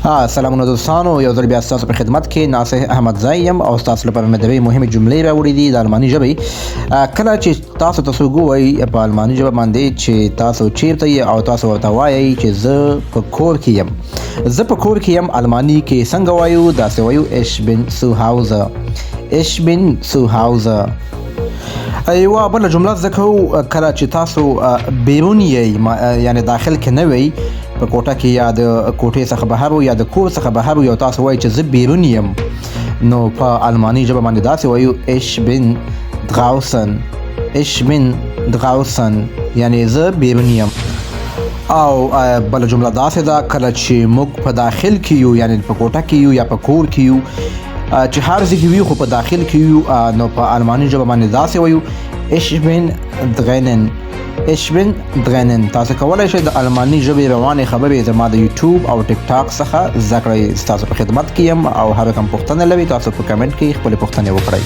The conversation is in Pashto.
سلامونه دوستانو، یو ځل بیا ستاسو په خدمت کې ناصح احمدزی یم او ستاسو لپاره مې دوې مهمې جملې راوړې دي د الماني ژبې. کله چې تاسو ګوئ په الماني ژبه باندې چې تاسو چیرته یې او تاسو ورته وایئ چې زه په کور کې یم، زه په کور کې یم الماني کې څنګه وایو؟ داسې وایو ich bin zu Hause. ich bin zu Hause. یوه بله جمله زده کوو کله چې تاسو بیرون یئ، یعنې داخل کې نه وئ، په کوټه کې یا د کوټې څخه بهر یا د کور څخه بهر یو تاسو وایي چې زه بیرون یم، نو په الماني ژبه باندې داسې وایو ich bin draußen. ich bin draußen یعنې زه بیرون یم. او بله جمله داسې ده کله چې موږ په داخل کې یو، یعنې په کوټه کې یو یا په کور کې یو، چې هر ځای کې وي خو په داخل کې یو، نو په الماني ژبه باندې داسې وایو ich bin drinnen. ich bin drinnen. تاسو کولی شئ د الماني ژبې روانې خبرې زما د یوټیوب او ټیک ټاک څخه زده کړئ. ستاسو په خدمت کې یم او هر کوم پوښتنه لرئ تاسو په کمنټ کې خپلې پوښتنې وکړئ.